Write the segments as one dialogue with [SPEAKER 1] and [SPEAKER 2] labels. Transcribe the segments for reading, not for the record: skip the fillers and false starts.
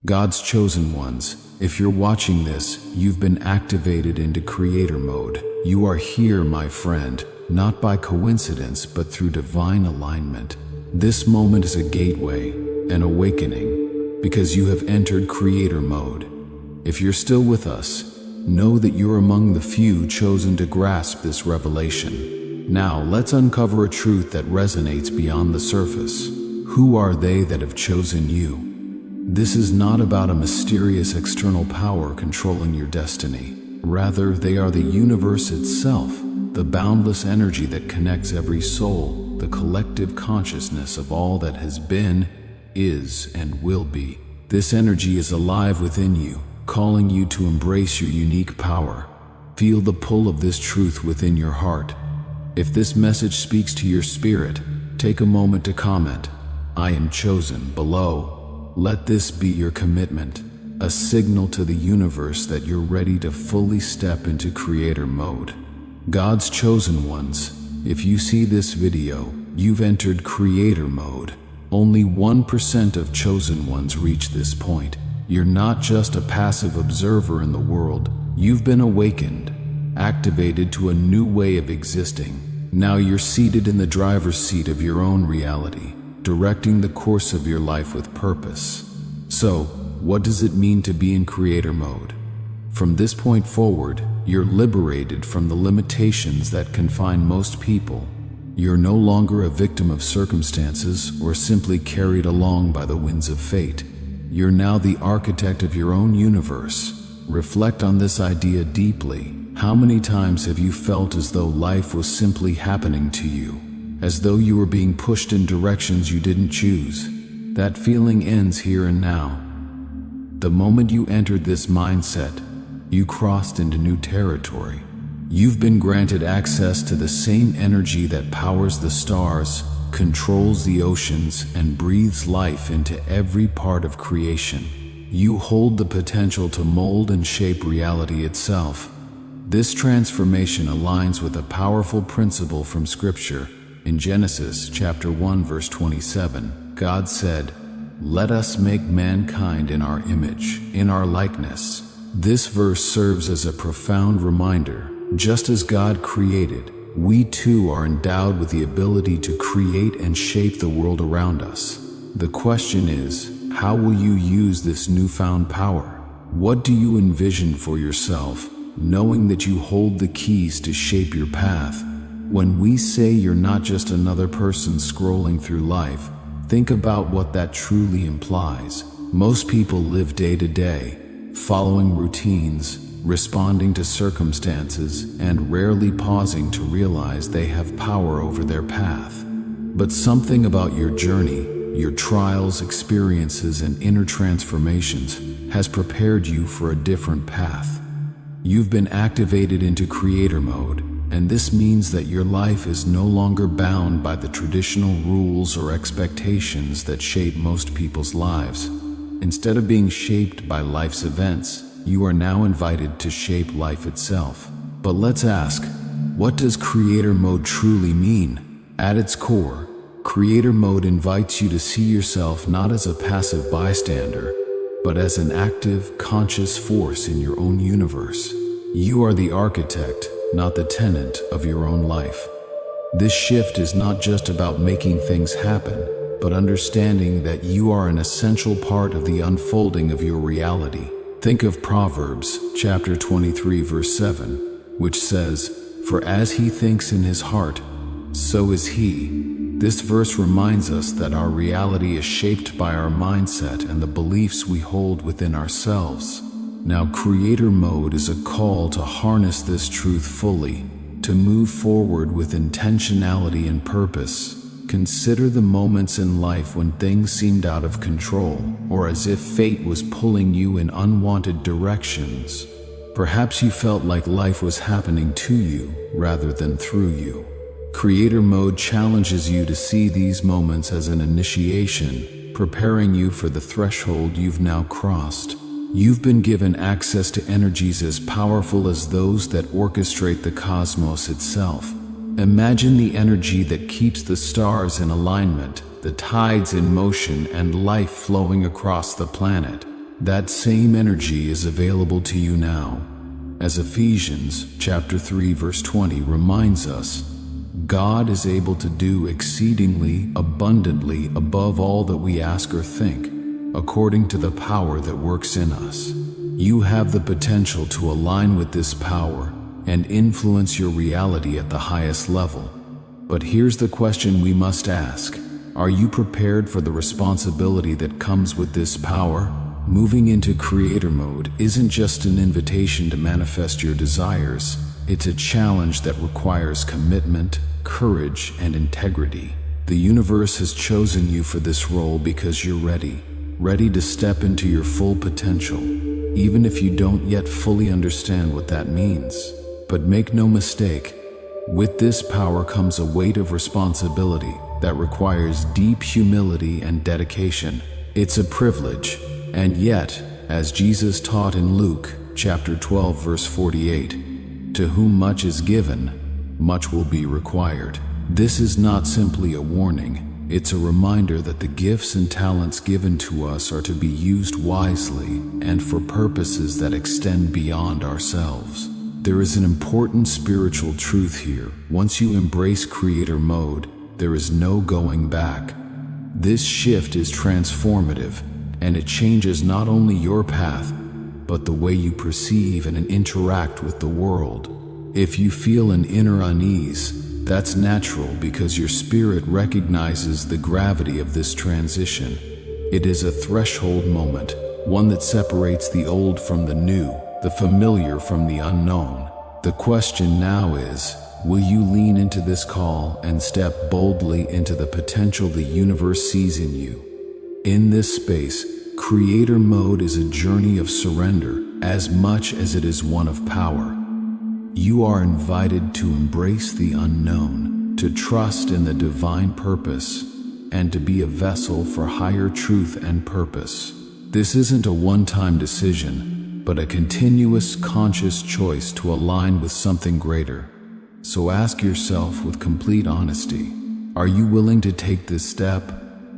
[SPEAKER 1] God's chosen ones, if you're watching this, you've been activated into creator mode. You are here, my friend, not by coincidence, but through divine alignment. This moment is a gateway, an awakening, because you have entered creator mode. If you're still with us, know that you're among the few chosen to grasp this revelation. Now, let's uncover a truth that resonates beyond the surface. Who are they that have chosen you? This is not about a mysterious external power controlling your destiny. Rather, they are the universe itself, the boundless energy that connects every soul, the collective consciousness of all that has been, is, and will be. This energy is alive within you, calling you to embrace your unique power. Feel the pull of this truth within your heart. If this message speaks to your spirit, take a moment to comment, "I am chosen," below. Let this be your commitment, a signal to the universe that you're ready to fully step into creator mode. God's chosen ones, if you see this video, you've entered creator mode. Only 1% of chosen ones reach this point. You're not just a passive observer in the world, you've been awakened, activated to a new way of existing. Now you're seated in the driver's seat of your own reality, directing the course of your life with purpose. So, what does it mean to be in creator mode? From this point forward, you're liberated from the limitations that confine most people. You're no longer a victim of circumstances or simply carried along by the winds of fate. You're now the architect of your own universe. Reflect on this idea deeply. How many times have you felt as though life was simply happening to you? As though you were being pushed in directions you didn't choose? That feeling ends here and now. The moment you entered this mindset, you crossed into new territory. You've been granted access to the same energy that powers the stars, controls the oceans, and breathes life into every part of creation. You hold the potential to mold and shape reality itself. This transformation aligns with a powerful principle from Scripture. In Genesis chapter 1 verse 27, God said, "Let us make mankind in our image, in our likeness." This verse serves as a profound reminder. Just as God created, we too are endowed with the ability to create and shape the world around us. The question is, how will you use this newfound power? What do you envision for yourself, knowing that you hold the keys to shape your path? When we say you're not just another person scrolling through life, think about what that truly implies. Most people live day to day, following routines, responding to circumstances, and rarely pausing to realize they have power over their path. But something about your journey, your trials, experiences, and inner transformations has prepared you for a different path. You've been activated into creator mode, and this means that your life is no longer bound by the traditional rules or expectations that shape most people's lives. Instead of being shaped by life's events, you are now invited to shape life itself. But let's ask, what does creator mode truly mean? At its core, creator mode invites you to see yourself not as a passive bystander, but as an active, conscious force in your own universe. You are the architect, not the tenant of your own life. This shift is not just about making things happen, but understanding that you are an essential part of the unfolding of your reality. Think of Proverbs chapter 23 verse 7, which says, "For as he thinks in his heart, so is he." This verse reminds us that our reality is shaped by our mindset and the beliefs we hold within ourselves. Now, creator mode is a call to harness this truth fully, to move forward with intentionality and purpose. Consider the moments in life when things seemed out of control, or as if fate was pulling you in unwanted directions. Perhaps you felt like life was happening to you rather than through you. Creator mode challenges you to see these moments as an initiation, preparing you for the threshold you've now crossed. You've been given access to energies as powerful as those that orchestrate the cosmos itself. Imagine the energy that keeps the stars in alignment, the tides in motion, and life flowing across the planet. That same energy is available to you now. As Ephesians chapter 3 verse 20 reminds us, God is able to do exceedingly abundantly above all that we ask or think, according to the power that works in us. You have the potential to align with this power and influence your reality at the highest level. But here's the question we must ask. Are you prepared for the responsibility that comes with this power? Moving into creator mode isn't just an invitation to manifest your desires. It's a challenge that requires commitment, courage, and integrity. The universe has chosen you for this role because you're ready to step into your full potential, even if you don't yet fully understand what that means. But make no mistake, with this power comes a weight of responsibility that requires deep humility and dedication. It's a privilege, and yet, as Jesus taught in Luke chapter 12 verse 48, to whom much is given, much will be required. This is not simply a warning, it's a reminder that the gifts and talents given to us are to be used wisely and for purposes that extend beyond ourselves. There is an important spiritual truth here. Once you embrace creator mode, there is no going back. This shift is transformative, and it changes not only your path, but the way you perceive and interact with the world. If you feel an inner unease, that's natural because your spirit recognizes the gravity of this transition. It is a threshold moment, one that separates the old from the new, the familiar from the unknown. The question now is, will you lean into this call and step boldly into the potential the universe sees in you? In this space, creator mode is a journey of surrender as much as it is one of power. You are invited to embrace the unknown, to trust in the divine purpose, and to be a vessel for higher truth and purpose. This isn't a one-time decision, but a continuous conscious choice to align with something greater. So ask yourself with complete honesty, are you willing to take this step?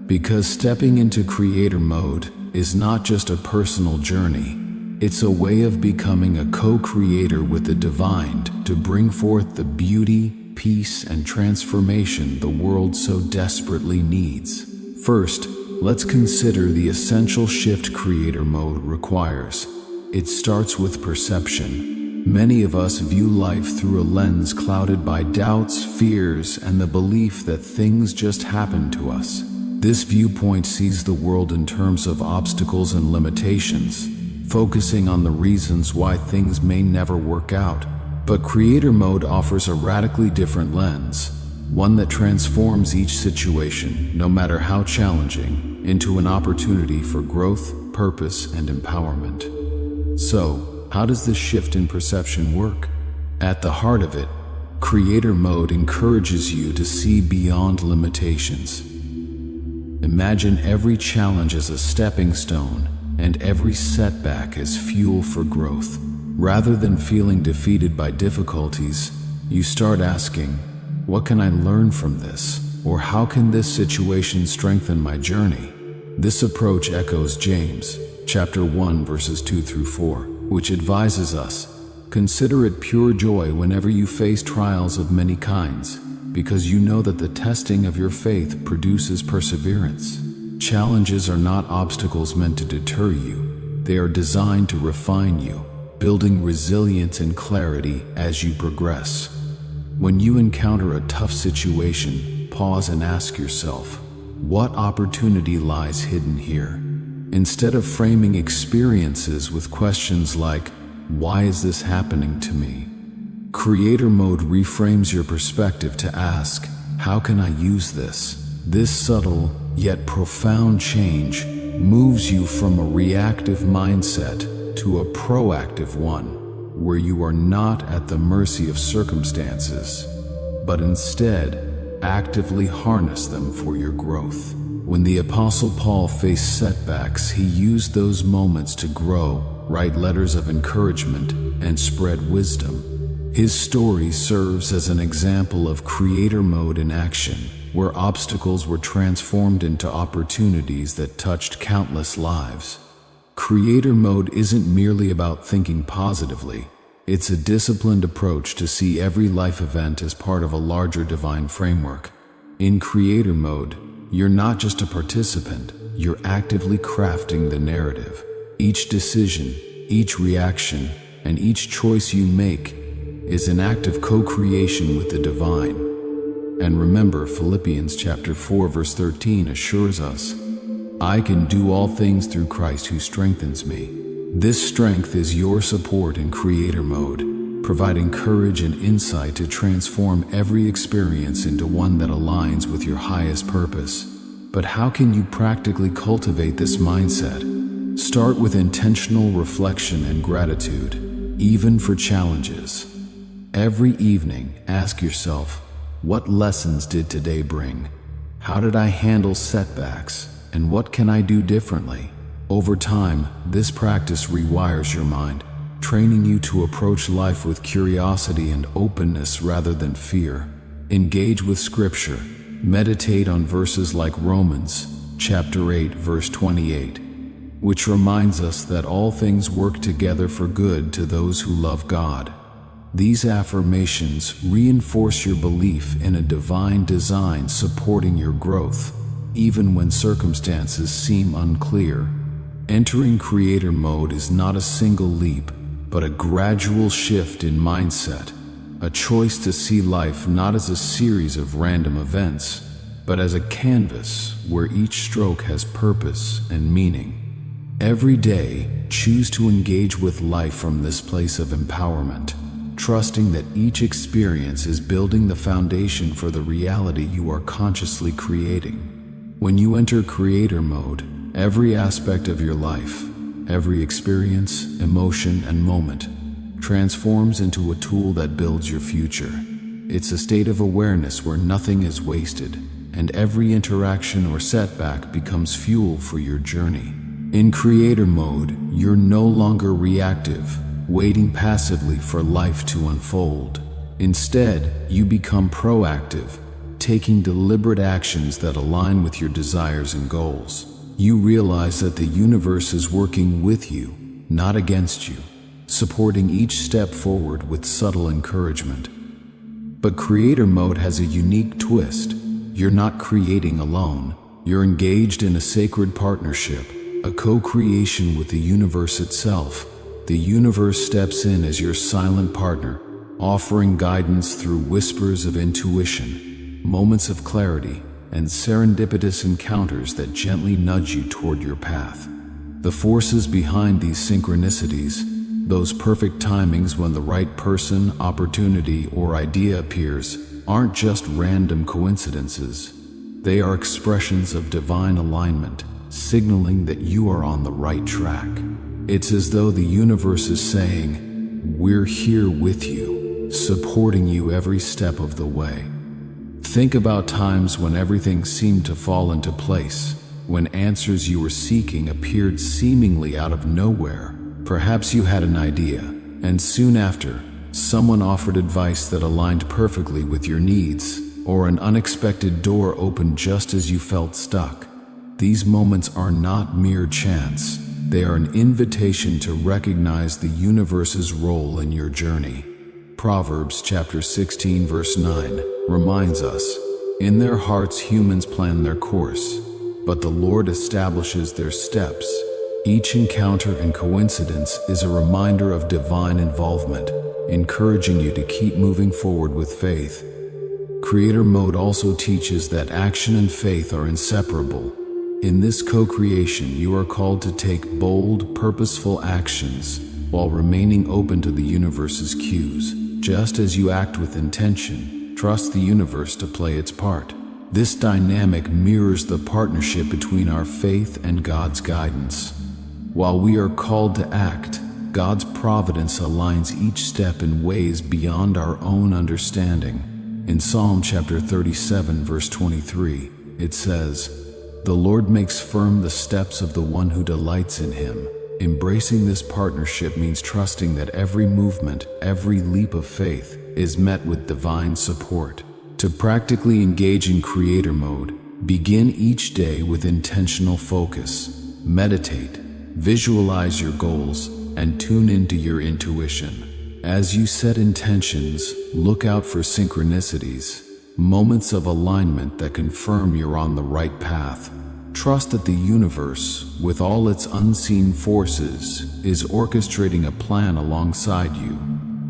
[SPEAKER 1] Because stepping into creator mode is not just a personal journey, it's a way of becoming a co-creator with the divine to bring forth the beauty, peace, and transformation the world so desperately needs. First, let's consider the essential shift creator mode requires. It starts with perception. Many of us view life through a lens clouded by doubts, fears, and the belief that things just happen to us. This viewpoint sees the world in terms of obstacles and limitations, focusing on the reasons why things may never work out. But creator mode offers a radically different lens, one that transforms each situation, no matter how challenging, into an opportunity for growth, purpose, and empowerment. So, how does this shift in perception work? At the heart of it, creator mode encourages you to see beyond limitations. Imagine every challenge as a stepping stone and every setback as fuel for growth. Rather than feeling defeated by difficulties, you start asking, what can I learn from this? Or how can this situation strengthen my journey? This approach echoes James chapter 1 verses 2 through 4. Which advises us, consider it pure joy whenever you face trials of many kinds, because you know that the testing of your faith produces perseverance. Challenges are not obstacles meant to deter you. They are designed to refine you, building resilience and clarity as you progress. When you encounter a tough situation, pause and ask yourself, what opportunity lies hidden here? Instead of framing experiences with questions like, why is this happening to me? Creator mode reframes your perspective to ask, how can I use this? This subtle yet profound change moves you from a reactive mindset to a proactive one, where you are not at the mercy of circumstances, but instead actively harness them for your growth. When the Apostle Paul faced setbacks, he used those moments to grow, write letters of encouragement, and spread wisdom. His story serves as an example of creator mode in action, where obstacles were transformed into opportunities that touched countless lives. Creator mode isn't merely about thinking positively. It's a disciplined approach to see every life event as part of a larger divine framework. In creator mode, you're not just a participant, you're actively crafting the narrative. Each decision, each reaction, and each choice you make is an act of co-creation with the divine. And remember, Philippians chapter 4 verse 13 assures us, I can do all things through Christ who strengthens me. This strength is your support in creator mode, providing courage and insight to transform every experience into one that aligns with your highest purpose. But how can you practically cultivate this mindset? Start with intentional reflection and gratitude, even for challenges. Every evening, ask yourself, what lessons did today bring? How did I handle setbacks? And what can I do differently? Over time, this practice rewires your mind, training you to approach life with curiosity and openness rather than fear. Engage with Scripture. Meditate on verses like Romans chapter 8 verse 28, which reminds us that all things work together for good to those who love God. These affirmations reinforce your belief in a divine design supporting your growth, even when circumstances seem unclear. Entering creator mode is not a single leap, but a gradual shift in mindset, a choice to see life not as a series of random events, but as a canvas where each stroke has purpose and meaning. Every day, choose to engage with life from this place of empowerment, trusting that each experience is building the foundation for the reality you are consciously creating. When you enter creator mode, every aspect of your life, every experience, emotion, and moment transforms into a tool that builds your future. It's a state of awareness where nothing is wasted, and every interaction or setback becomes fuel for your journey. In creator mode, you're no longer reactive, waiting passively for life to unfold. Instead, you become proactive, taking deliberate actions that align with your desires and goals. You realize that the universe is working with you, not against you, supporting each step forward with subtle encouragement. But creator mode has a unique twist. You're not creating alone. You're engaged in a sacred partnership, a co-creation with the universe itself. The universe steps in as your silent partner, offering guidance through whispers of intuition, moments of clarity, and serendipitous encounters that gently nudge you toward your path. The forces behind these synchronicities, those perfect timings when the right person, opportunity, or idea appears, aren't just random coincidences. They are expressions of divine alignment, signaling that you are on the right track. It's as though the universe is saying, "We're here with you, supporting you every step of the way." Think about times when everything seemed to fall into place, when answers you were seeking appeared seemingly out of nowhere. Perhaps you had an idea, and soon after, someone offered advice that aligned perfectly with your needs, or an unexpected door opened just as you felt stuck. These moments are not mere chance. They are an invitation to recognize the universe's role in your journey. Proverbs chapter 16 verse 9 reminds us, "In their hearts humans plan their course, but the Lord establishes their steps." Each encounter and coincidence is a reminder of divine involvement, encouraging you to keep moving forward with faith. Creator mode also teaches that action and faith are inseparable. In this co-creation, you are called to take bold, purposeful actions while remaining open to the universe's cues. Just as you act with intention, trust the universe to play its part. This dynamic mirrors the partnership between our faith and God's guidance. While we are called to act, God's providence aligns each step in ways beyond our own understanding. In Psalm chapter 37 verse 23, it says, "The Lord makes firm the steps of the one who delights in him." Embracing this partnership means trusting that every movement, every leap of faith, is met with divine support. To practically engage in creator mode, begin each day with intentional focus. Meditate. Visualize your goals and tune into your intuition. As you set intentions, look out for synchronicities, moments of alignment that confirm you're on the right path. Trust that the universe, with all its unseen forces, is orchestrating a plan alongside you.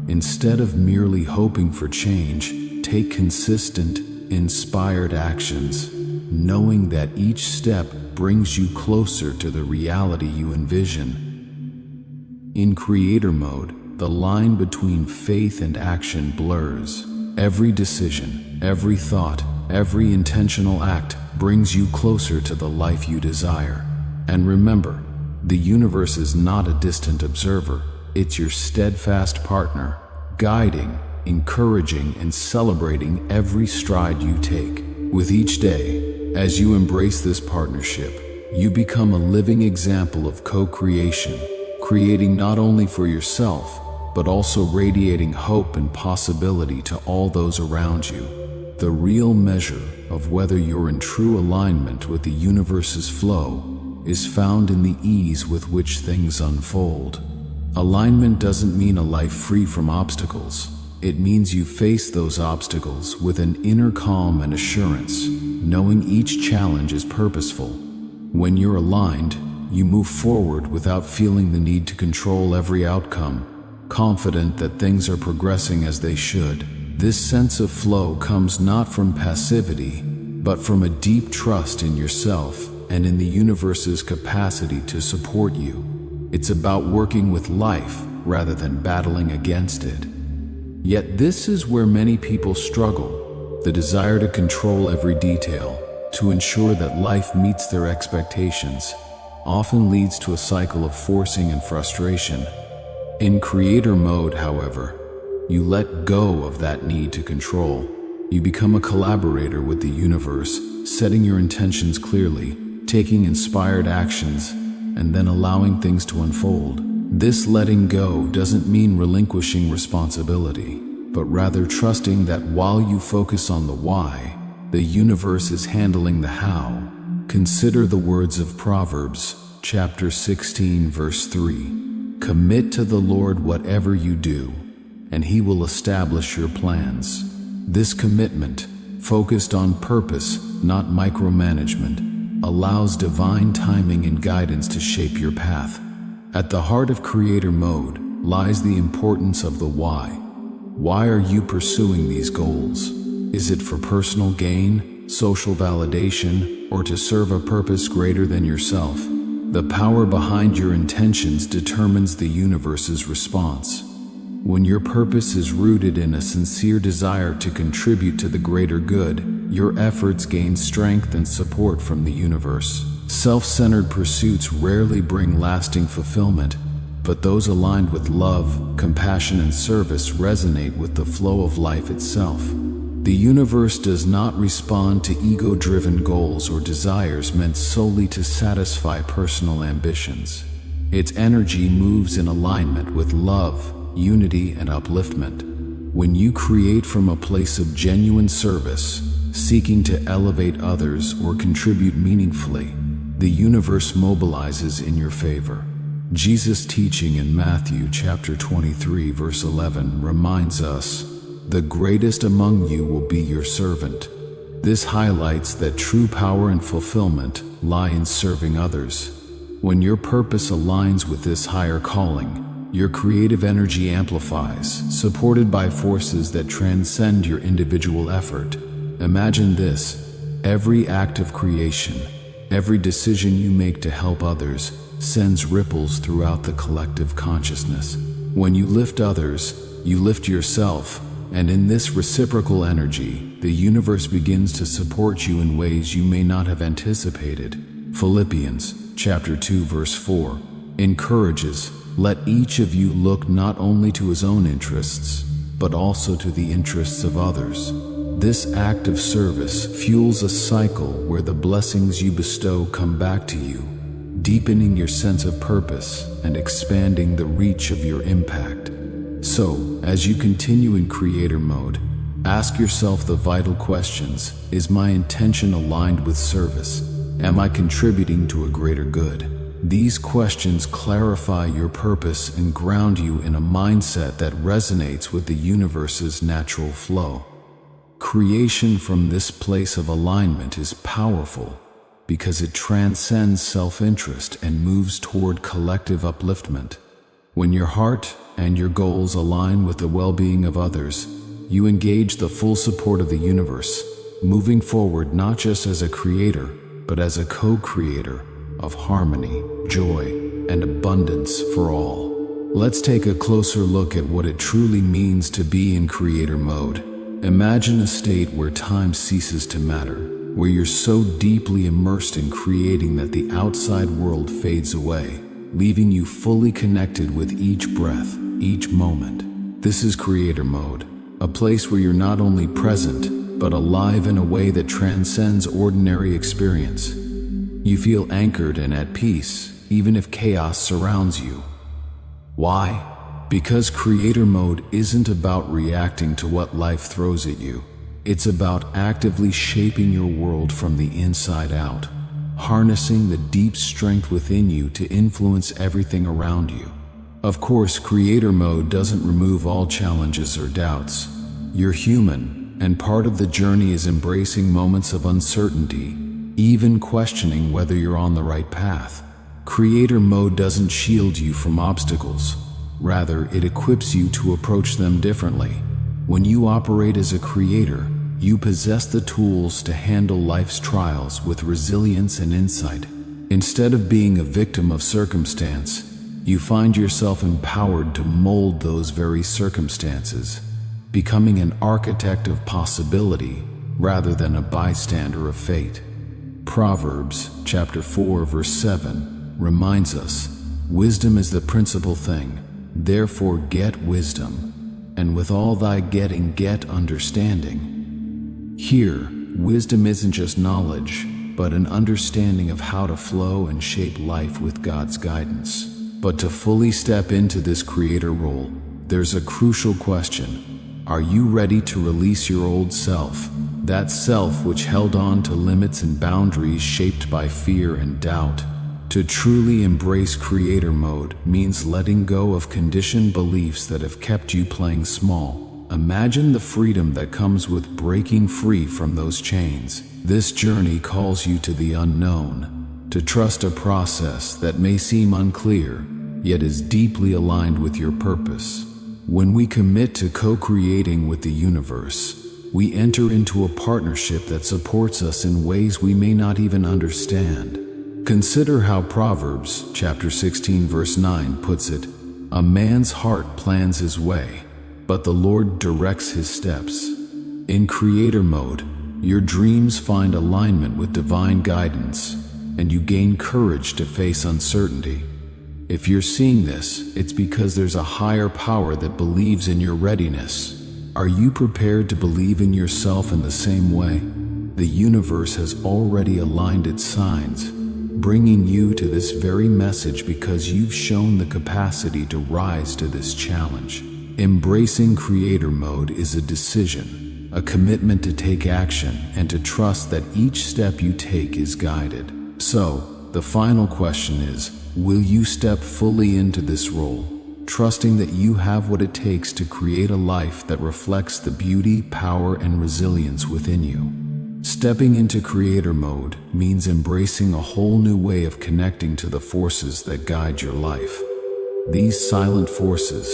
[SPEAKER 1] Instead of merely hoping for change, take consistent, inspired actions, knowing that each step brings you closer to the reality you envision. In creator mode, the line between faith and action blurs. Every decision, every thought, every intentional act brings you closer to the life you desire. And remember, the universe is not a distant observer. It's your steadfast partner, guiding, encouraging, and celebrating every stride you take. With each day, as you embrace this partnership, you become a living example of co-creation, creating not only for yourself, but also radiating hope and possibility to all those around you. The real measure of whether you're in true alignment with the universe's flow is found in the ease with which things unfold. Alignment doesn't mean a life free from obstacles. It means you face those obstacles with an inner calm and assurance, knowing each challenge is purposeful. When you're aligned, you move forward without feeling the need to control every outcome, confident that things are progressing as they should. This sense of flow comes not from passivity, but from a deep trust in yourself and in the universe's capacity to support you. It's about working with life rather than battling against it. Yet this is where many people struggle. The desire to control every detail, to ensure that life meets their expectations, often leads to a cycle of forcing and frustration. In creator mode, however, you let go of that need to control. You become a collaborator with the universe, setting your intentions clearly, taking inspired actions, and then allowing things to unfold. This letting go doesn't mean relinquishing responsibility, but rather trusting that while you focus on the why, the universe is handling the how. Consider the words of Proverbs, chapter 16, verse 3. Commit to the Lord whatever you do, and He will establish your plans. This commitment, focused on purpose, not micromanagement, allows divine timing and guidance to shape your path. At the heart of creator mode lies the importance of the why. Why are you pursuing these goals? Is it for personal gain, social validation, or to serve a purpose greater than yourself? The power behind your intentions determines the universe's response. When your purpose is rooted in a sincere desire to contribute to the greater good, your efforts gain strength and support from the universe. Self-centered pursuits rarely bring lasting fulfillment, but those aligned with love, compassion, and service resonate with the flow of life itself. The universe does not respond to ego-driven goals or desires meant solely to satisfy personal ambitions. Its energy moves in alignment with love, unity, and upliftment. When you create from a place of genuine service, seeking to elevate others or contribute meaningfully, the universe mobilizes in your favor. Jesus' teaching in Matthew chapter 23, verse 11 reminds us, "The greatest among you will be your servant." This highlights that true power and fulfillment lie in serving others. When your purpose aligns with this higher calling, your creative energy amplifies, supported by forces that transcend your individual effort. Imagine this: every act of creation, every decision you make to help others, sends ripples throughout the collective consciousness. When you lift others, you lift yourself, and in this reciprocal energy, the universe begins to support you in ways you may not have anticipated. Philippians chapter 2, verse 4 encourages, "Let each of you look not only to his own interests, but also to the interests of others." This act of service fuels a cycle where the blessings you bestow come back to you, deepening your sense of purpose and expanding the reach of your impact. So, as you continue in creator mode, ask yourself the vital questions: is my intention aligned with service? Am I contributing to a greater good? These questions clarify your purpose and ground you in a mindset that resonates with the universe's natural flow. Creation from this place of alignment is powerful because it transcends self-interest and moves toward collective upliftment. When your heart and your goals align with the well-being of others, you engage the full support of the universe, moving forward not just as a creator, but as a co-creator of harmony, joy, and abundance for all. Let's take a closer look at what it truly means to be in creator mode. Imagine a state where time ceases to matter, where you're so deeply immersed in creating that the outside world fades away, leaving you fully connected with each breath, each moment. This is creator mode, a place where you're not only present, but alive in a way that transcends ordinary experience. You feel anchored and at peace, even if chaos surrounds you. Why? Because creator mode isn't about reacting to what life throws at you. It's about actively shaping your world from the inside out, harnessing the deep strength within you to influence everything around you. Of course, creator mode doesn't remove all challenges or doubts. You're human, and part of the journey is embracing moments of uncertainty, even questioning whether you're on the right path. Creator mode doesn't shield you from obstacles. Rather, it equips you to approach them differently. When you operate as a creator, you possess the tools to handle life's trials with resilience and insight. Instead of being a victim of circumstance, you find yourself empowered to mold those very circumstances, becoming an architect of possibility rather than a bystander of fate. Proverbs chapter 4 verse 7 reminds us, "Wisdom is the principal thing. Therefore get wisdom, and with all thy getting get understanding." Here, wisdom isn't just knowledge, but an understanding of how to flow and shape life with God's guidance. But to fully step into this creator role, there's a crucial question. Are you ready to release your old self? That self which held on to limits and boundaries shaped by fear and doubt. To truly embrace creator mode means letting go of conditioned beliefs that have kept you playing small. Imagine the freedom that comes with breaking free from those chains. This journey calls you to the unknown, to trust a process that may seem unclear, yet is deeply aligned with your purpose. When we commit to co-creating with the universe, we enter into a partnership that supports us in ways we may not even understand. Consider how Proverbs chapter 16 verse 9 puts it, "A man's heart plans his way, but the Lord directs his steps." In creator mode, your dreams find alignment with divine guidance, and you gain courage to face uncertainty. If you're seeing this, it's because there's a higher power that believes in your readiness. Are you prepared to believe in yourself in the same way? The universe has already aligned its signs, bringing you to this very message because you've shown the capacity to rise to this challenge. Embracing creator mode is a decision, a commitment to take action and to trust that each step you take is guided. So, the final question is, will you step fully into this role, trusting that you have what it takes to create a life that reflects the beauty, power, and resilience within you? Stepping into creator mode means embracing a whole new way of connecting to the forces that guide your life. These silent forces,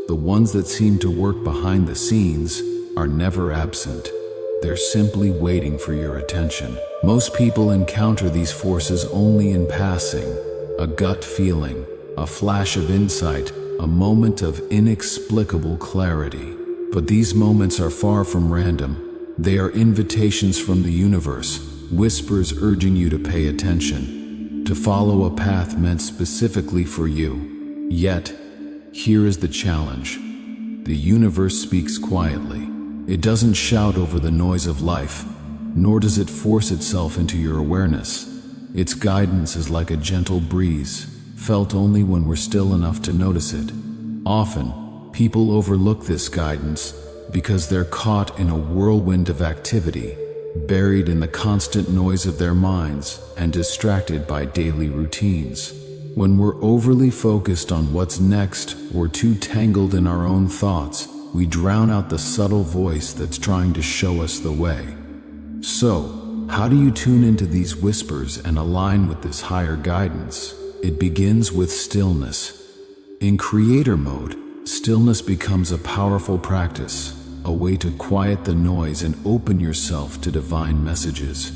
[SPEAKER 1] the ones that seem to work behind the scenes, are never absent. They're simply waiting for your attention. Most people encounter these forces only in passing, a gut feeling, a flash of insight, a moment of inexplicable clarity. But these moments are far from random. They are invitations from the universe, whispers urging you to pay attention, to follow a path meant specifically for you. Yet, here is the challenge. The universe speaks quietly. It doesn't shout over the noise of life, nor does it force itself into your awareness. Its guidance is like a gentle breeze, felt only when we're still enough to notice it. Often, people overlook this guidance because they're caught in a whirlwind of activity, buried in the constant noise of their minds and distracted by daily routines. When we're overly focused on what's next or too tangled in our own thoughts, we drown out the subtle voice that's trying to show us the way. So, how do you tune into these whispers and align with this higher guidance? It begins with stillness. In creator mode, stillness becomes a powerful practice, a way to quiet the noise and open yourself to divine messages.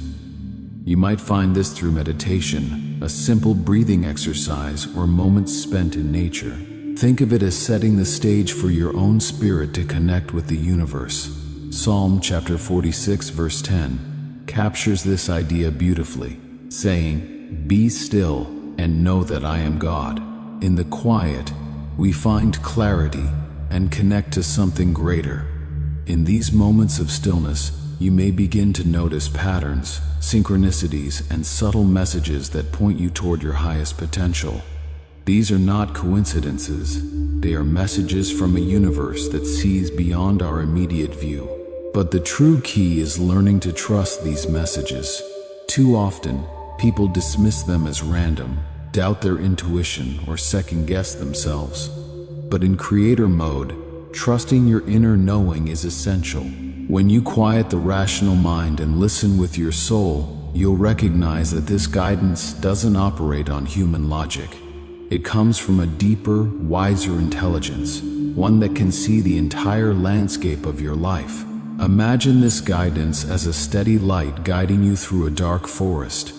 [SPEAKER 1] You might find this through meditation, a simple breathing exercise, or moments spent in nature. Think of it as setting the stage for your own spirit to connect with the universe. Psalm chapter 46 verse 10 captures this idea beautifully, saying, "Be still and know that I am God." In the quiet, we find clarity and connect to something greater. In these moments of stillness, you may begin to notice patterns, synchronicities, and subtle messages that point you toward your highest potential. These are not coincidences. They are messages from a universe that sees beyond our immediate view. But the true key is learning to trust these messages. Too often, people dismiss them as random, doubt their intuition, or second-guess themselves. But in creator mode, trusting your inner knowing is essential. When you quiet the rational mind and listen with your soul, you'll recognize that this guidance doesn't operate on human logic. It comes from a deeper, wiser intelligence, one that can see the entire landscape of your life. Imagine this guidance as a steady light guiding you through a dark forest.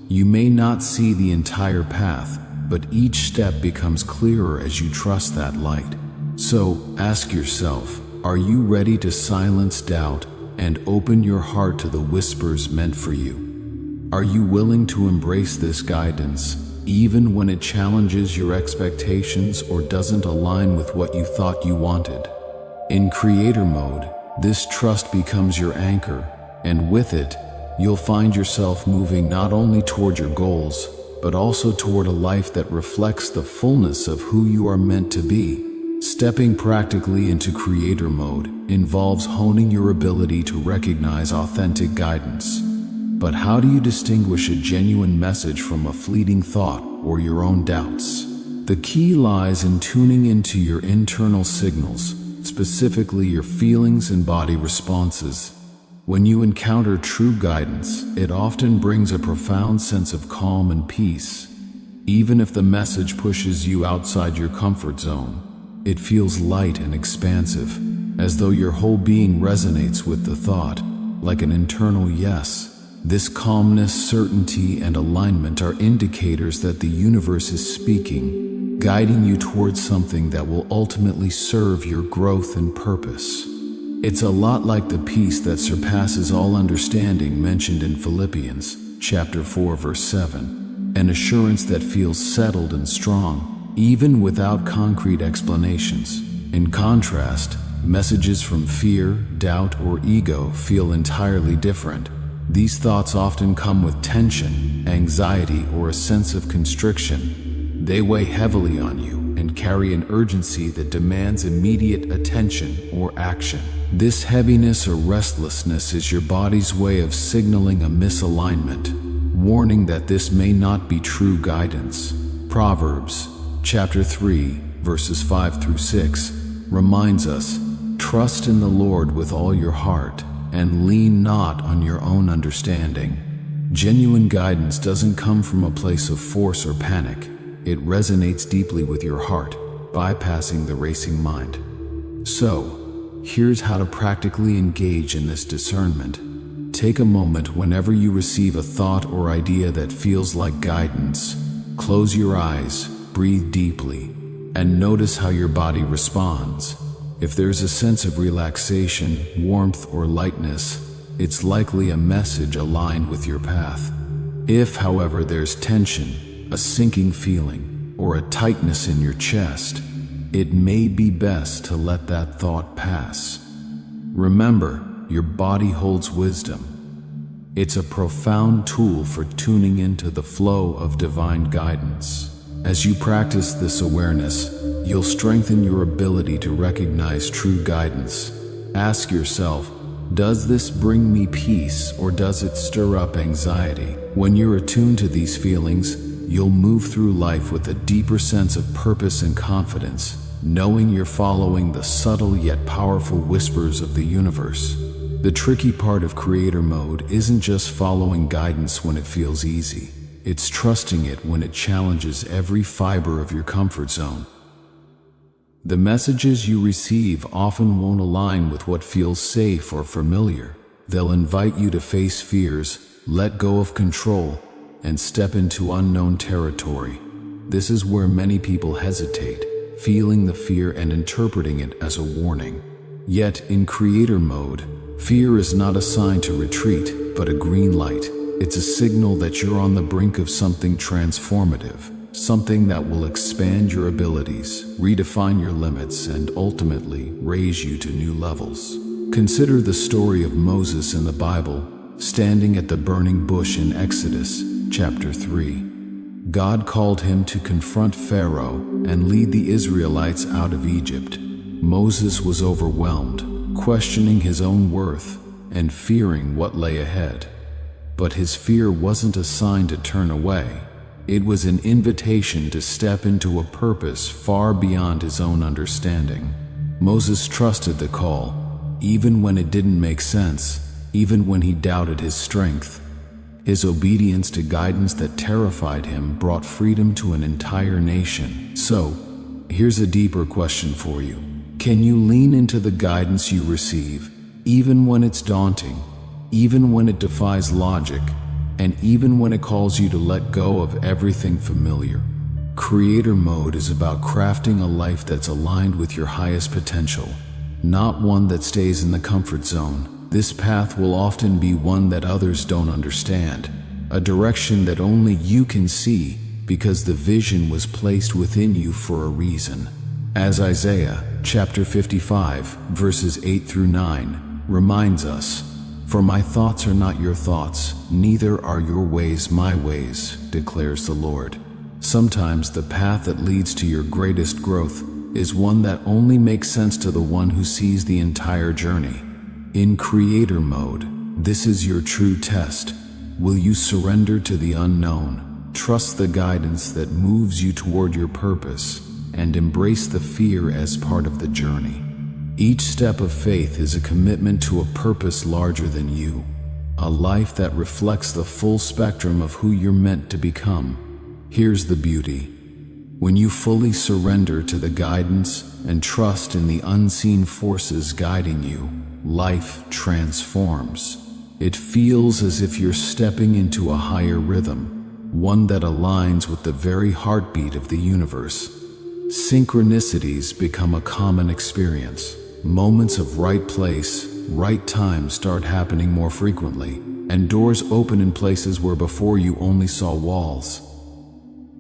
[SPEAKER 1] You may not see the entire path, but each step becomes clearer as you trust that light. So, ask yourself, are you ready to silence doubt and open your heart to the whispers meant for you? Are you willing to embrace this guidance, even when it challenges your expectations or doesn't align with what you thought you wanted? In creator mode, this trust becomes your anchor, and with it, you'll find yourself moving not only toward your goals, but also toward a life that reflects the fullness of who you are meant to be. Stepping practically into creator mode involves honing your ability to recognize authentic guidance. But how do you distinguish a genuine message from a fleeting thought or your own doubts? The key lies in tuning into your internal signals, specifically your feelings and body responses. When you encounter true guidance, it often brings a profound sense of calm and peace. Even if the message pushes you outside your comfort zone, it feels light and expansive, as though your whole being resonates with the thought, like an internal yes. This calmness, certainty, and alignment are indicators that the universe is speaking, guiding you towards something that will ultimately serve your growth and purpose. It's a lot like the peace that surpasses all understanding mentioned in Philippians chapter 4 verse 7, an assurance that feels settled and strong, even without concrete explanations. In contrast, messages from fear, doubt, or ego feel entirely different. These thoughts often come with tension, anxiety, or a sense of constriction. They weigh heavily on you and carry an urgency that demands immediate attention or action. This heaviness or restlessness is your body's way of signaling a misalignment, warning that this may not be true guidance. Proverbs chapter 3, verses 5 through 6 reminds us, "Trust in the Lord with all your heart, and lean not on your own understanding." Genuine guidance doesn't come from a place of force or panic. It resonates deeply with your heart, bypassing the racing mind. So, here's how to practically engage in this discernment. Take a moment whenever you receive a thought or idea that feels like guidance. Close your eyes, breathe deeply, and notice how your body responds. If there's a sense of relaxation, warmth, or lightness, it's likely a message aligned with your path. If, however, there's tension, a sinking feeling, or a tightness in your chest, it may be best to let that thought pass. Remember, your body holds wisdom. It's a profound tool for tuning into the flow of divine guidance. As you practice this awareness, you'll strengthen your ability to recognize true guidance. Ask yourself, does this bring me peace or does it stir up anxiety? When you're attuned to these feelings, you'll move through life with a deeper sense of purpose and confidence, knowing you're following the subtle yet powerful whispers of the universe. The tricky part of creator mode isn't just following guidance when it feels easy. It's trusting it when it challenges every fiber of your comfort zone. The messages you receive often won't align with what feels safe or familiar. They'll invite you to face fears, let go of control, and step into unknown territory. This is where many people hesitate, feeling the fear and interpreting it as a warning. Yet, in creator mode, fear is not a sign to retreat, but a green light. It's a signal that you're on the brink of something transformative. Something that will expand your abilities, redefine your limits, and ultimately raise you to new levels. Consider the story of Moses in the Bible, standing at the burning bush in Exodus, chapter 3. God called him to confront Pharaoh and lead the Israelites out of Egypt. Moses was overwhelmed, questioning his own worth and fearing what lay ahead. But his fear wasn't a sign to turn away. It was an invitation to step into a purpose far beyond his own understanding. Moses trusted the call, even when it didn't make sense, even when he doubted his strength. His obedience to guidance that terrified him brought freedom to an entire nation. So, here's a deeper question for you. Can you lean into the guidance you receive, even when it's daunting, even when it defies logic, and even when it calls you to let go of everything familiar? Creator mode is about crafting a life that's aligned with your highest potential, not one that stays in the comfort zone. This path will often be one that others don't understand, a direction that only you can see because the vision was placed within you for a reason. As Isaiah chapter 55, verses 8 through 9 reminds us, "For my thoughts are not your thoughts, neither are your ways my ways, declares the Lord." Sometimes the path that leads to your greatest growth is one that only makes sense to the one who sees the entire journey. In creator mode, this is your true test. Will you surrender to the unknown, trust the guidance that moves you toward your purpose, and embrace the fear as part of the journey? Each step of faith is a commitment to a purpose larger than you, a life that reflects the full spectrum of who you're meant to become. Here's the beauty. When you fully surrender to the guidance and trust in the unseen forces guiding you, life transforms. It feels as if you're stepping into a higher rhythm, one that aligns with the very heartbeat of the universe. Synchronicities become a common experience. Moments of right place, right time start happening more frequently, and doors open in places where before you only saw walls.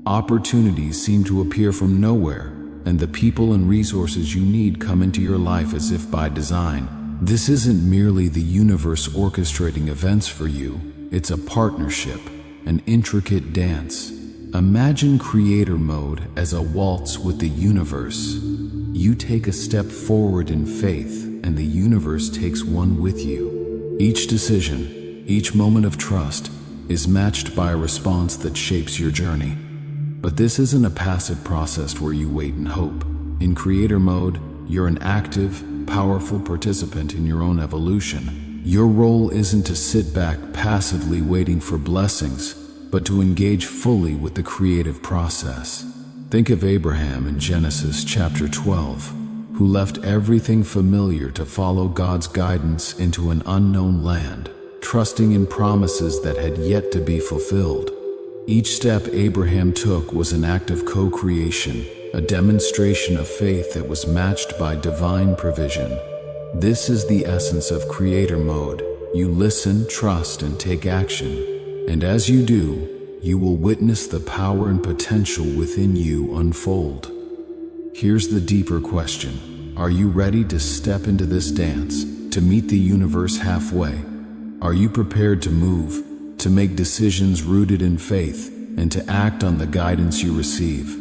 [SPEAKER 1] Opportunities seem to appear from nowhere, and the people and resources you need come into your life as if by design. This isn't merely the universe orchestrating events for you, it's a partnership, an intricate dance. Imagine creator mode as a waltz with the universe. You take a step forward in faith, and the universe takes one with you. Each decision, each moment of trust, is matched by a response that shapes your journey. But this isn't a passive process where you wait and hope. In creator mode, you're an active, powerful participant in your own evolution. Your role isn't to sit back passively waiting for blessings, but to engage fully with the creative process. Think of Abraham in Genesis chapter 12, who left everything familiar to follow God's guidance into an unknown land, trusting in promises that had yet to be fulfilled. Each step Abraham took was an act of co-creation, a demonstration of faith that was matched by divine provision. This is the essence of creator mode. You listen, trust, and take action. And as you do, you will witness the power and potential within you unfold. Here's the deeper question. Are you ready to step into this dance, to meet the universe halfway? Are you prepared to move, to make decisions rooted in faith, and to act on the guidance you receive?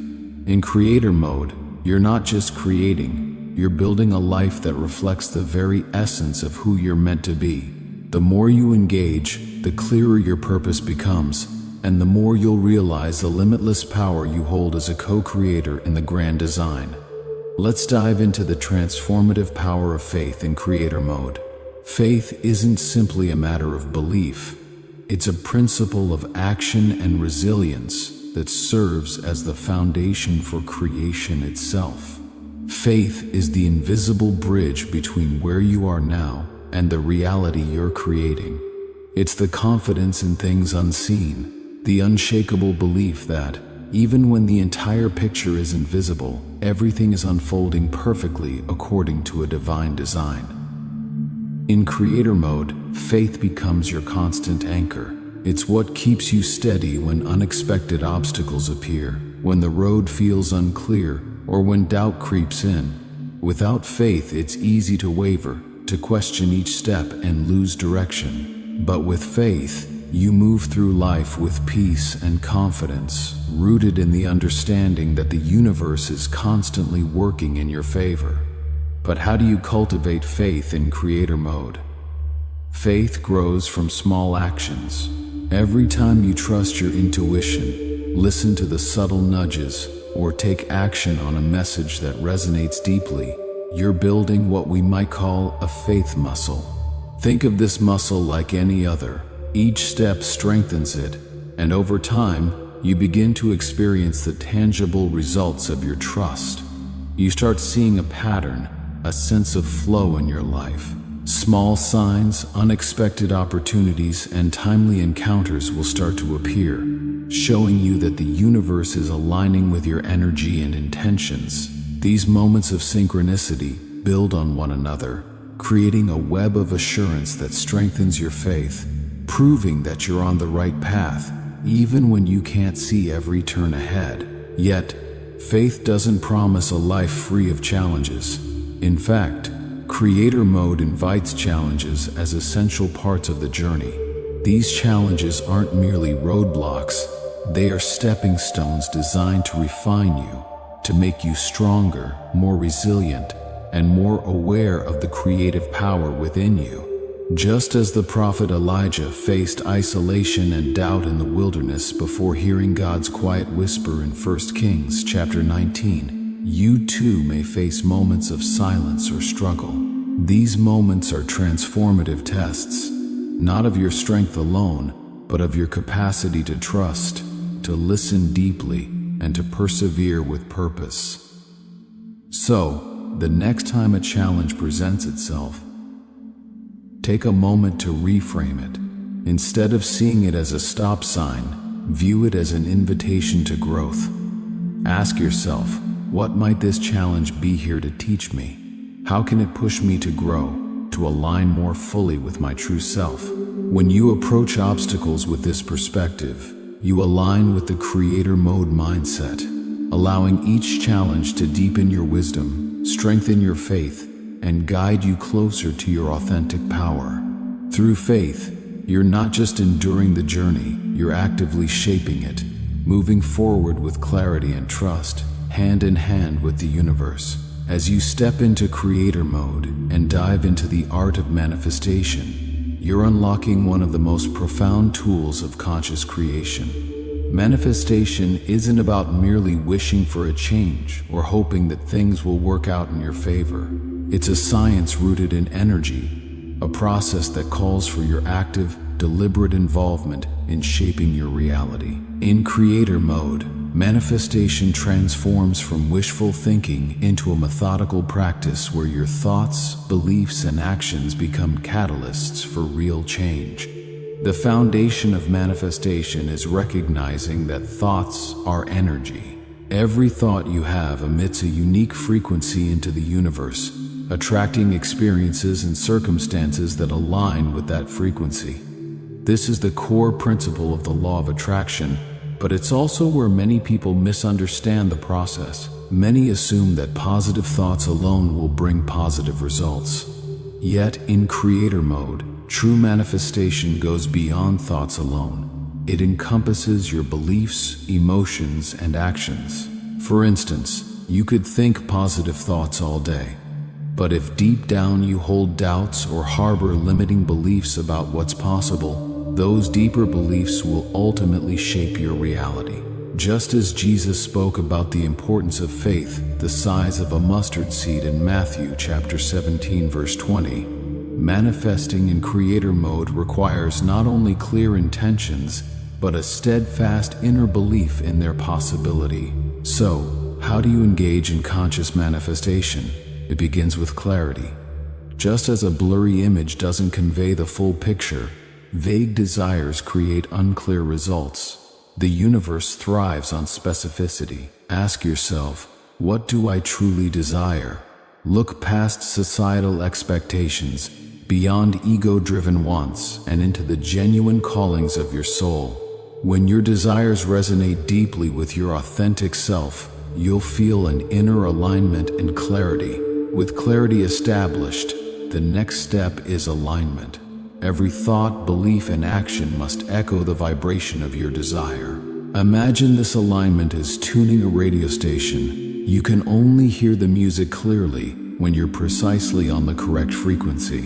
[SPEAKER 1] In creator mode, you're not just creating, you're building a life that reflects the very essence of who you're meant to be. The more you engage, the clearer your purpose becomes, and the more you'll realize the limitless power you hold as a co-creator in the grand design. Let's dive into the transformative power of faith in creator mode. Faith isn't simply a matter of belief. It's a principle of action and resilience that serves as the foundation for creation itself. Faith is the invisible bridge between where you are now and the reality you're creating. It's the confidence in things unseen, the unshakable belief that, even when the entire picture isn't visible, everything is unfolding perfectly according to a divine design. In creator mode, faith becomes your constant anchor. It's what keeps you steady when unexpected obstacles appear, when the road feels unclear, or when doubt creeps in. Without faith, it's easy to waver, to question each step and lose direction. But with faith, you move through life with peace and confidence, rooted in the understanding that the universe is constantly working in your favor. But how do you cultivate faith in creator mode? Faith grows from small actions. Every time you trust your intuition, listen to the subtle nudges, or take action on a message that resonates deeply, you're building what we might call a faith muscle. Think of this muscle like any other. Each step strengthens it, and over time, you begin to experience the tangible results of your trust. You start seeing a pattern, a sense of flow in your life. Small signs, unexpected opportunities, and timely encounters will start to appear, showing you that the universe is aligning with your energy and intentions. These moments of synchronicity build on one another, creating a web of assurance that strengthens your faith, proving that you're on the right path, even when you can't see every turn ahead. Yet, faith doesn't promise a life free of challenges. In fact, creator mode invites challenges as essential parts of the journey. These challenges aren't merely roadblocks, they are stepping stones designed to refine you, to make you stronger, more resilient, and more aware of the creative power within you. Just as the prophet Elijah faced isolation and doubt in the wilderness before hearing God's quiet whisper in 1 Kings chapter 19, you too may face moments of silence or struggle. These moments are transformative tests, not of your strength alone, but of your capacity to trust, to listen deeply, and to persevere with purpose. So, the next time a challenge presents itself, take a moment to reframe it. Instead of seeing it as a stop sign, view it as an invitation to growth. Ask yourself, what might this challenge be here to teach me? How can it push me to grow, to align more fully with my true self? When you approach obstacles with this perspective, you align with the creator mode mindset, allowing each challenge to deepen your wisdom, strengthen your faith, and guide you closer to your authentic power. Through faith, you're not just enduring the journey, you're actively shaping it, moving forward with clarity and trust, hand in hand with the universe. As you step into creator mode and dive into the art of manifestation, you're unlocking one of the most profound tools of conscious creation. Manifestation isn't about merely wishing for a change or hoping that things will work out in your favor. It's a science rooted in energy, a process that calls for your active, deliberate involvement in shaping your reality. In creator mode, manifestation transforms from wishful thinking into a methodical practice where your thoughts, beliefs, and actions become catalysts for real change. The foundation of manifestation is recognizing that thoughts are energy. Every thought you have emits a unique frequency into the universe, attracting experiences and circumstances that align with that frequency. This is the core principle of the law of attraction, but it's also where many people misunderstand the process. Many assume that positive thoughts alone will bring positive results. Yet, in creator mode, true manifestation goes beyond thoughts alone. It encompasses your beliefs, emotions, and actions. For instance, you could think positive thoughts all day, but if deep down you hold doubts or harbor limiting beliefs about what's possible, Those deeper beliefs will ultimately shape your reality. Just as Jesus spoke about the importance of faith, the size of a mustard seed in Matthew chapter 17 verse 20, manifesting in creator mode requires not only clear intentions, but a steadfast inner belief in their possibility. So, how do you engage in conscious manifestation? It begins with clarity. Just as a blurry image doesn't convey the full picture, vague desires create unclear results. The universe thrives on specificity. Ask yourself, what do I truly desire? Look past societal expectations, beyond ego-driven wants, and into the genuine callings of your soul. When your desires resonate deeply with your authentic self, you'll feel an inner alignment and clarity. With clarity established, the next step is alignment. Every thought, belief, and action must echo the vibration of your desire. Imagine this alignment as tuning a radio station. You can only hear the music clearly when you're precisely on the correct frequency.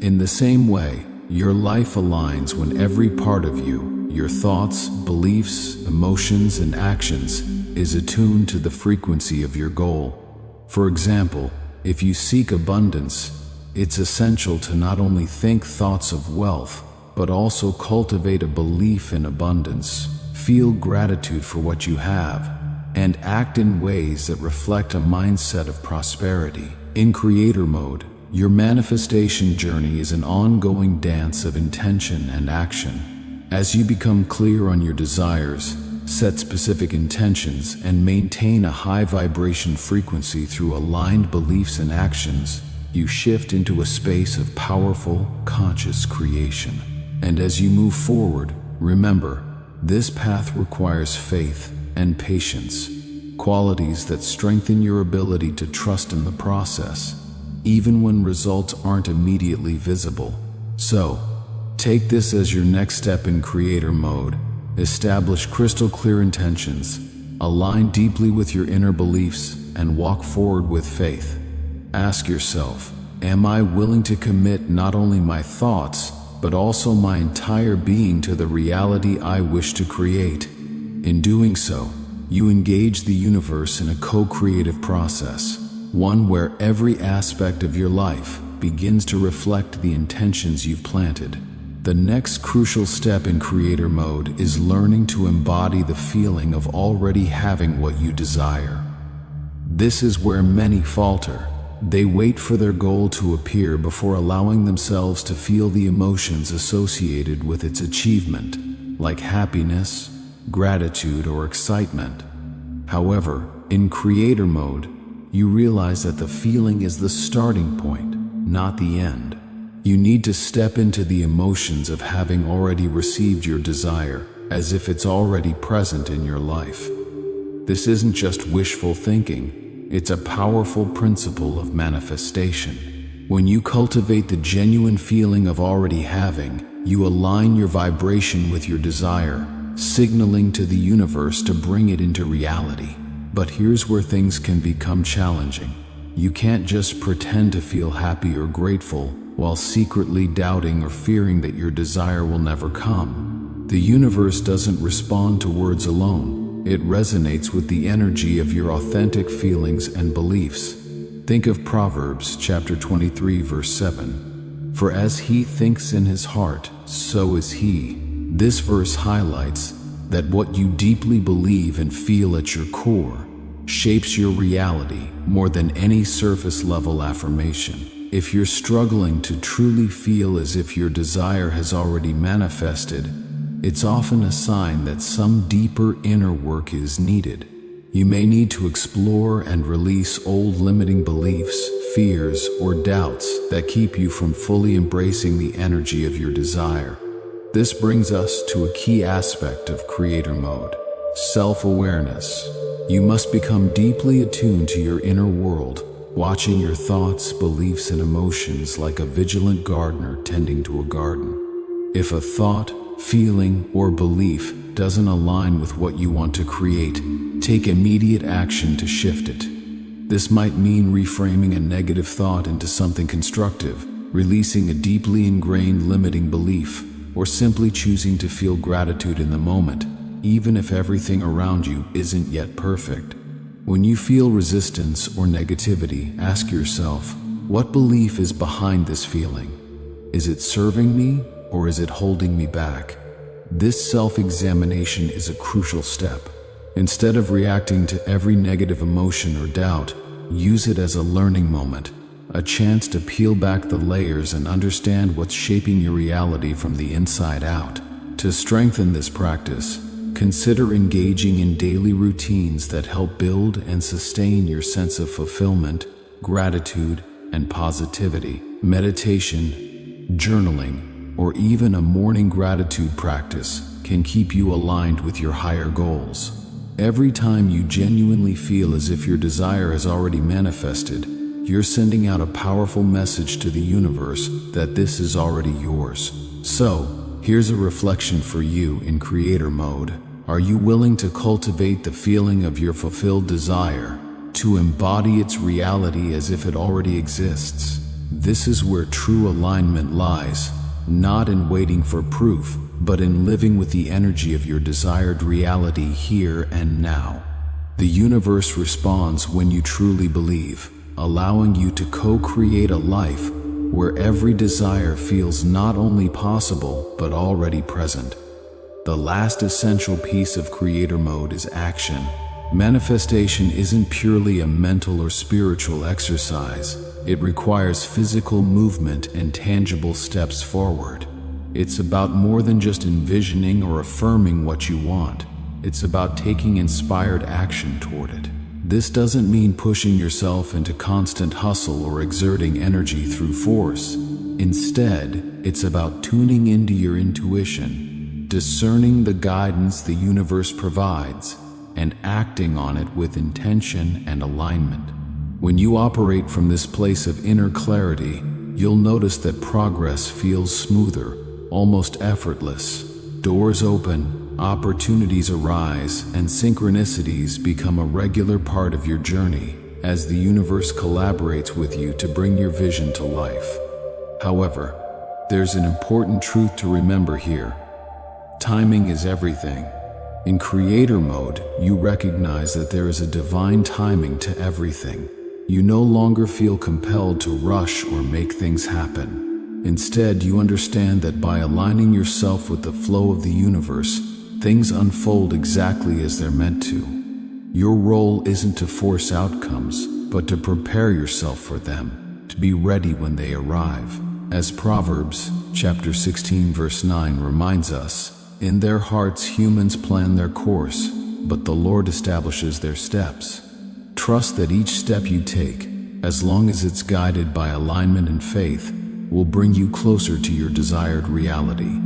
[SPEAKER 1] In the same way, your life aligns when every part of you, your thoughts, beliefs, emotions, and actions, is attuned to the frequency of your goal. For example, if you seek abundance, it's essential to not only think thoughts of wealth, but also cultivate a belief in abundance, feel gratitude for what you have, and act in ways that reflect a mindset of prosperity. In creator mode, your manifestation journey is an ongoing dance of intention and action. As you become clear on your desires, set specific intentions, and maintain a high vibration frequency through aligned beliefs and actions, you shift into a space of powerful, conscious creation. And as you move forward, remember, this path requires faith and patience, qualities that strengthen your ability to trust in the process, even when results aren't immediately visible. So, take this as your next step in creator mode. Establish crystal clear intentions, align deeply with your inner beliefs, and walk forward with faith. Ask yourself, am I willing to commit not only my thoughts, but also my entire being to the reality I wish to create? In doing so, you engage the universe in a co-creative process, one where every aspect of your life begins to reflect the intentions you've planted. The next crucial step in creator mode is learning to embody the feeling of already having what you desire. This is where many falter. They wait for their goal to appear before allowing themselves to feel the emotions associated with its achievement, like happiness, gratitude, or excitement. However, in creator mode, you realize that the feeling is the starting point, not the end. You need to step into the emotions of having already received your desire, as if it's already present in your life. This isn't just wishful thinking. It's a powerful principle of manifestation. When you cultivate the genuine feeling of already having, you align your vibration with your desire, signaling to the universe to bring it into reality. But here's where things can become challenging. You can't just pretend to feel happy or grateful while secretly doubting or fearing that your desire will never come. The universe doesn't respond to words alone. It resonates with the energy of your authentic feelings and beliefs. Think of Proverbs chapter 23 verse 7. For as he thinks in his heart, so is he. This verse highlights that what you deeply believe and feel at your core shapes your reality more than any surface level affirmation. If you're struggling to truly feel as if your desire has already manifested, it's often a sign that some deeper inner work is needed. You may need to explore and release old limiting beliefs, fears, or doubts that keep you from fully embracing the energy of your desire. This brings us to a key aspect of creator mode: self-awareness. You must become deeply attuned to your inner world, watching your thoughts, beliefs, and emotions like a vigilant gardener tending to a garden. If a thought, feeling, or belief doesn't align with what you want to create, take immediate action to shift it. This might mean reframing a negative thought into something constructive, releasing a deeply ingrained limiting belief, or simply choosing to feel gratitude in the moment, even if everything around you isn't yet perfect. When you feel resistance or negativity, ask yourself, what belief is behind this feeling? Is it serving me or is it holding me back? This self-examination is a crucial step. Instead of reacting to every negative emotion or doubt, use it as a learning moment, a chance to peel back the layers and understand what's shaping your reality from the inside out. To strengthen this practice, consider engaging in daily routines that help build and sustain your sense of fulfillment, gratitude, and positivity. Meditation, journaling, or even a morning gratitude practice can keep you aligned with your higher goals. Every time you genuinely feel as if your desire has already manifested, you're sending out a powerful message to the universe that this is already yours. So, here's a reflection for you in creator mode. Are you willing to cultivate the feeling of your fulfilled desire, to embody its reality as if it already exists? This is where true alignment lies, not in waiting for proof, but in living with the energy of your desired reality here and now. The universe responds when you truly believe, allowing you to co-create a life where every desire feels not only possible, but already present. The last essential piece of creator mode is action. Manifestation isn't purely a mental or spiritual exercise. It requires physical movement and tangible steps forward. It's about more than just envisioning or affirming what you want. It's about taking inspired action toward it. This doesn't mean pushing yourself into constant hustle or exerting energy through force. Instead, it's about tuning into your intuition, discerning the guidance the universe provides, and acting on it with intention and alignment. When you operate from this place of inner clarity, you'll notice that progress feels smoother, almost effortless. Doors open, opportunities arise, and synchronicities become a regular part of your journey as the universe collaborates with you to bring your vision to life. However, there's an important truth to remember here. Timing is everything. In creator mode, you recognize that there is a divine timing to everything. You no longer feel compelled to rush or make things happen. Instead, you understand that by aligning yourself with the flow of the universe, things unfold exactly as they're meant to. Your role isn't to force outcomes, but to prepare yourself for them, to be ready when they arrive. As Proverbs chapter 16 verse 9 reminds us, in their hearts humans plan their course, but the Lord establishes their steps. Trust that each step you take, as long as it's guided by alignment and faith, will bring you closer to your desired reality.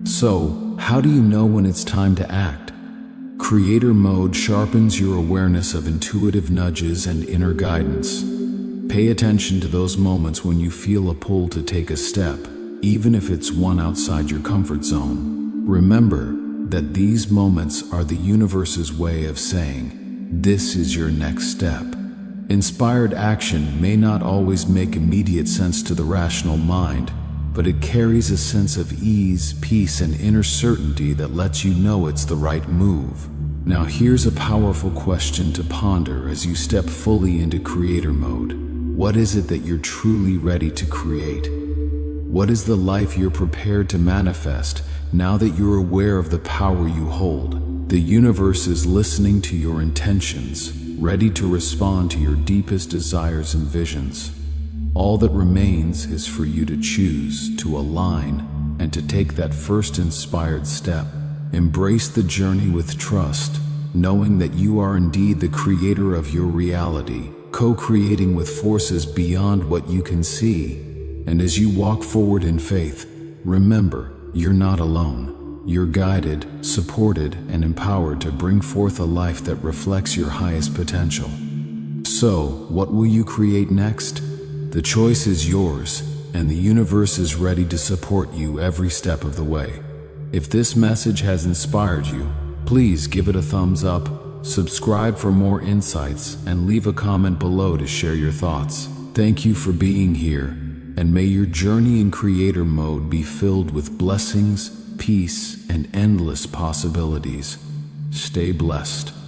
[SPEAKER 1] So, how do you know when it's time to act? Creator mode sharpens your awareness of intuitive nudges and inner guidance. Pay attention to those moments when you feel a pull to take a step, even if it's one outside your comfort zone. Remember that these moments are the universe's way of saying, this is your next step. Inspired action may not always make immediate sense to the rational mind, but it carries a sense of ease, peace, and inner certainty that lets you know it's the right move. Now here's a powerful question to ponder as you step fully into creator mode. What is it that you're truly ready to create? What is the life you're prepared to manifest now that you're aware of the power you hold? The universe is listening to your intentions, ready to respond to your deepest desires and visions. All that remains is for you to choose, to align, and to take that first inspired step. Embrace the journey with trust, knowing that you are indeed the creator of your reality, co-creating with forces beyond what you can see. And as you walk forward in faith, remember, you're not alone. You're guided, supported, and empowered to bring forth a life that reflects your highest potential. So, what will you create next? The choice is yours, and the universe is ready to support you every step of the way. If this message has inspired you, please give it a thumbs up, subscribe for more insights, and leave a comment below to share your thoughts. Thank you for being here, and may your journey in creator mode be filled with blessings, peace, and endless possibilities. Stay blessed.